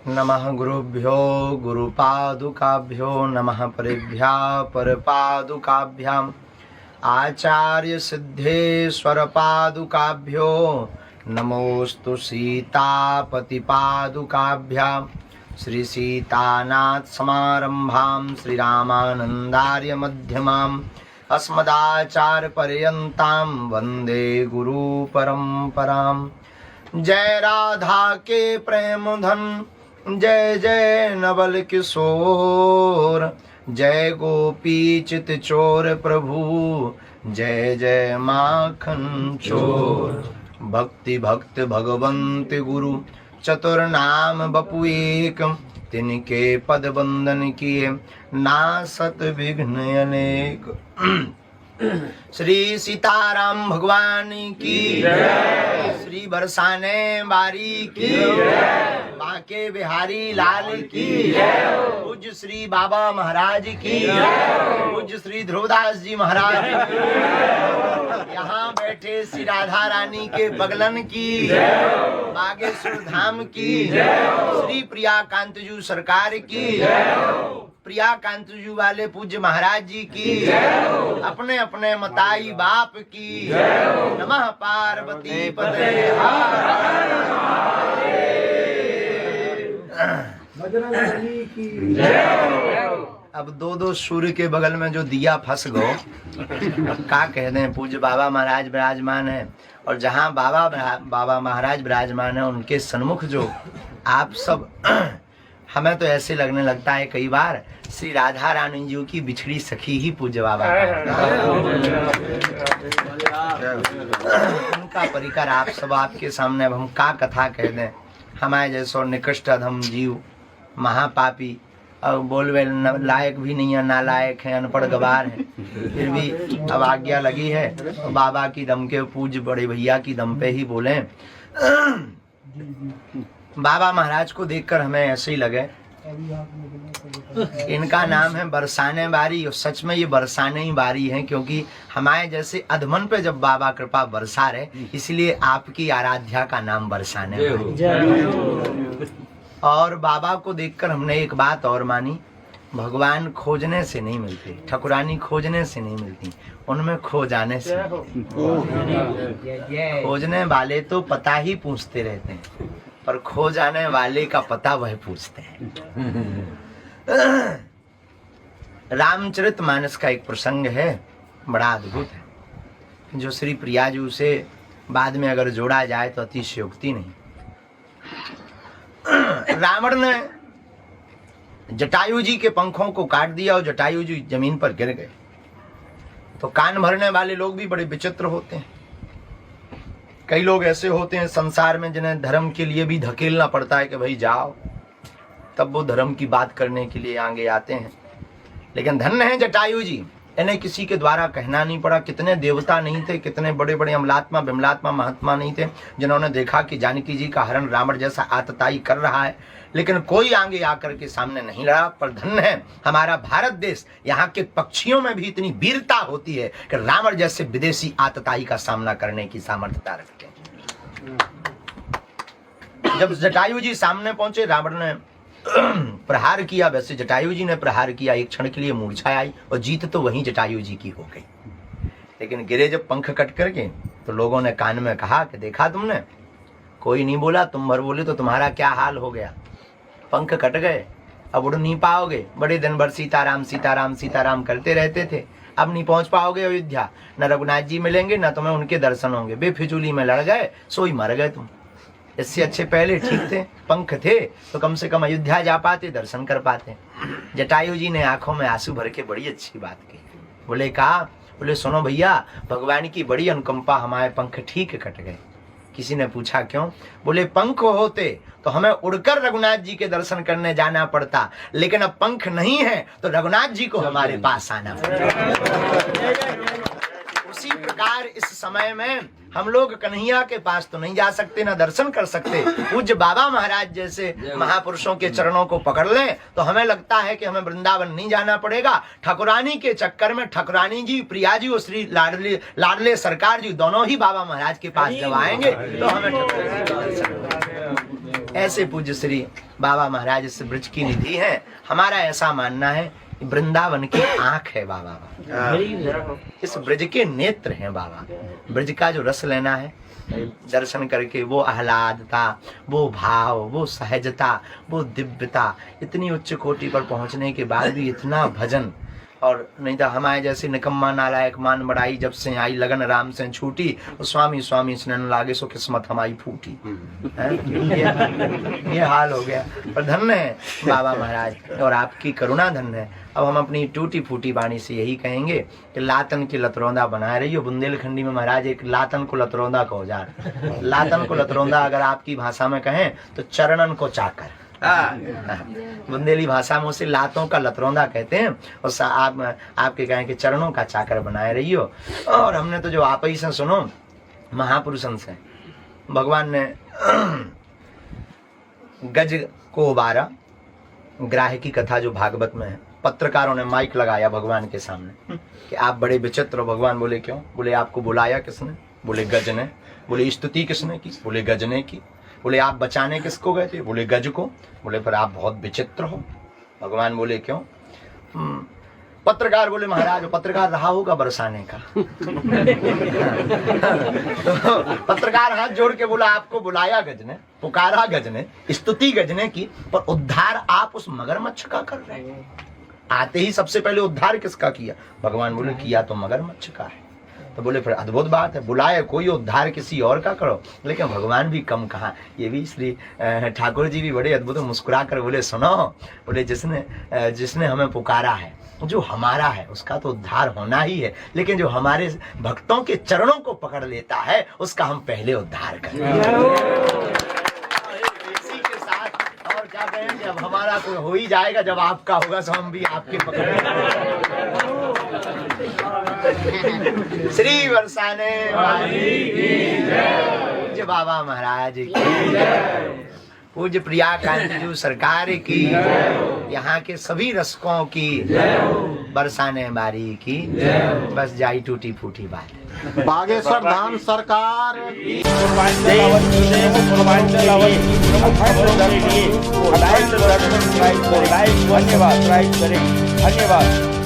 नमः गुरुभ्यो गुरुपादुकाभ्यो नमः परेभ्यः परपादुकाभ्याम् आचार्य सिद्धेश्वर पादुकाभ्यो नमोस्तु सीतापतिपादुकाभ्याम् श्री सीतानाथ समारंभां श्री रामानंदार्य मध्यमाम् अस्मदाचार्य पर्यन्तां वंदे गुरु परंपराम्। जय राधा के प्रेम धन जय जय नवल किशोर, जय गोपी चित चोर प्रभु जय जय माखन चोर। भक्ति भक्त भगवंत गुरु चतुर नाम बपु एक, तिनके पद बंदन किए नासत विघ्न अनेक। श्री सीताराम भगवान की जय, श्री बरसाने बारी की जय, बांके बिहारी लाल की जय, पूज्य श्री बाबा महाराज की जय, पूज्य श्री ध्रुवदास जी महाराज की जय, यहाँ बैठे श्री राधा रानी के बगलन की जय, बागेश्वर धाम की जय, श्री प्रिया कांतजू सरकार की जय, प्रिया कांतजू वाले पूज्य महाराज जी की जय, अपने अपने मताई बाप की जय। नमः पार्वती पते बजरंगबली की जय। अब दो सूर्य के बगल में जो दिया फंस गो, अब क्या कह दें। पूज्य बाबा महाराज विराजमान है और जहाँ बाबा महाराज विराजमान है उनके सन्मुख जो आप सब हमें तो ऐसे लगने लगता है कई बार श्री राधा रानी जी की बिछड़ी सखी ही पूज्य बाबा उनका परिकर आप सब आपके सामने। अब हम का कथा कह दें। हमारे जैसो निकृष्ट अधम जीव महापापी और बोलवे लायक भी नहीं है, नालायक है, अनपढ़ गवार है, फिर भी अब आज्ञा लगी है तो बाबा की दम के पूज्य बड़े भैया की दम पे ही बोले। बाबा महाराज को देखकर हमें ऐसे ही लगे इनका नाम है बरसाने बारी, और सच में ये बरसाने ही बारी है, क्योंकि हमारे जैसे अधमन पे जब बाबा कृपा बरसा रहे इसलिए आपकी आराध्या का नाम बरसाने बारी। और बाबा को देखकर हमने एक बात और मानी, भगवान खोजने से नहीं मिलते, ठकुरानी खोजने से नहीं मिलती, उनमें खो जाने से। खोजने वाले तो पता ही पूछते रहते हैं, पर खो जाने वाले का पता वह पूछते हैं। रामचरितमानस का एक प्रसंग है, बड़ा अद्भुत है, जो श्री प्रियाजू से बाद में अगर जोड़ा जाए तो अतिशयोक्ति नहीं। रावण ने जटायु जी के पंखों को काट दिया और जटायु जी जमीन पर गिर गए। तो कान भरने वाले लोग भी बड़े विचित्र होते हैं। कई लोग ऐसे होते हैं संसार में जिन्हें धर्म के लिए भी धकेलना पड़ता है कि भाई जाओ, तब वो धर्म की बात करने के लिए आगे आते हैं। लेकिन धन्य है जटायु जी, इन्हें किसी के द्वारा कहना नहीं पड़ा। कितने देवता नहीं थे, कितने बड़े बड़े अमलात्मा विमलात्मा महात्मा नहीं थे जिन्होंने देखा कि जानकी जी का हरण रावण जैसा आतताई कर रहा है, लेकिन कोई आगे आकर के सामने नहीं लड़ा। पर धन्य है हमारा भारत देश, यहाँ के पक्षियों में भी इतनी वीरता होती है कि रावण जैसे विदेशी आतताई का सामना करने की सामर्थ्यता रखते हैं। जब जटायु जी सामने पहुंचे, रावण ने प्रहार किया, वैसे जटायु जी ने प्रहार किया। एक क्षण के लिए मूर्छा आई और जीत तो वहीं जटायु जी की हो गई। लेकिन गिरे जब पंख कट करके तो लोगों ने कान में कहा कि देखा तुमने, कोई नहीं बोला, तुम भर बोले तो तुम्हारा क्या हाल हो गया। पंख कट गए, अब उड़ नहीं पाओगे। बड़े दिन भर सीताराम सीताराम सीताराम करते रहते थे, अब नहीं पहुंच पाओगे अयोध्या। न रघुनाथ जी मिलेंगे न तुम्हें उनके दर्शन होंगे। बेफिजूली में लड़ गए, सोई मर गए तुम। इससे अच्छे पहले ठीक थे, पंख थे तो कम से कम अयोध्या जा पाते, दर्शन कर पाते। जटायु जी ने आंखों में आंसू भर के बड़ी अच्छी बात की। बोले कहा, बोले सुनो भैया, भगवान की बड़ी अनुकंपा, हमारे पंख ठीक कट गए। किसी ने पूछा क्यों? बोले पंख होते तो हमें उड़कर रघुनाथ जी के दर्शन करने जाना पड़ता, लेकिन अब पंख नहीं है तो रघुनाथ जी को हमारे पास आना पड़ता। उसी प्रकार इस समय में हम लोग कन्हैया के पास तो नहीं जा सकते, ना दर्शन कर सकते। पूज्य बाबा महाराज जैसे महापुरुषों के चरणों को पकड़ लें तो हमें लगता है कि हमें वृंदावन नहीं जाना पड़ेगा। ठाकुरानी के चक्कर में ठाकुरानी जी, प्रिया जी और श्री लाडले सरकार जी दोनों ही बाबा महाराज के पास जब आएंगे तो हमें ऐसे पूज्य श्री बाबा महाराज इस ब्रज की निधि है। हमारा ऐसा मानना है वृंदावन की आंख है बाबा, इस ब्रज के नेत्र हैं बाबा। ब्रज का जो रस लेना है, दर्शन करके वो आह्लादता, वो भाव, वो सहजता, वो दिव्यता, इतनी उच्च कोटि पर पहुंचने के बाद भी इतना भजन। और नहीं तो हमारे जैसे निकम्मा नालायक मान बड़ाई, जब से आई लगन राम से छूटी, और स्वामी स्वामी स्नन लागे सो किस्मत हमारी फूटी। ये हाल हो गया। पर धन्य है बाबा महाराज और आपकी करुणा धन्य है। अब हम अपनी टूटी फूटी वाणी से यही कहेंगे कि लातन की लतरौंदा बनाए रही हो। बुंदेलखंडी में महाराज एक लातन को लतरौंदा का औजार, लातन को लतरौंदा अगर आपकी भाषा में कहें तो चरणन को चाकर। बुंदेली भाषा में उसे लातों का लतरौंदा कहते हैं। और आपके कहें कि चरणों का चाकर बनाए रही हो। और हमने तो जो आप ही से सुनो महापुरुषन से, भगवान ने गज को उबारा, ग्राह की कथा जो भागवत में है। पत्रकारों ने माइक लगाया भगवान के सामने कि आप बड़े विचित्र हो। भगवान बोले क्यों? बोले आपको बुलाया किसने? बोले गज ने। बोले स्तुति किसने की? बोले गज ने की। बोले आप बचाने किसको गए थे? बोले गज को। बोले पर आप बहुत विचित्र हो। भगवान बोले क्यों? पत्रकार बोले महाराज पत्रकार रहा होगा बरसाने का। तो पत्रकार हाथ जोड़ के बोला आपको बुलाया गज ने, पुकारा गज ने, स्तुति गज ने की, पर उद्धार आप उस मगरमच्छ का कर रहे हैं। आते ही सबसे पहले उद्धार किसका किया? भगवान बोले किया तो मगरमच्छ का है। तो बोले फिर अद्भुत बात है, बुलाए कोई उद्धार किसी और का करो। लेकिन भगवान भी कम कहा। ये भी श्री ठाकुर जी भी बड़े अद्भुत मुस्कुरा कर बोले सुनो, बोले जिसने हमें पुकारा है, जो हमारा है उसका तो उद्धार होना ही है, लेकिन जो हमारे भक्तों के चरणों को पकड़ लेता है उसका हम पहले उद्धार करें। इसी के साथ और क्या कहेंगे, अब हमारा तो हो ही जाएगा, जब आपका होगा तो हम भी आपके पकड़। श्री बरसाने पूज्य बाबा महाराज की, पूज्य प्रिया कांतिजू सरकार की, यहाँ के सभी रसकों की, बरसाने बारी की, बस जाई टूटी फूटी बात। बागेश्वर धाम सरकार धन्यवाद।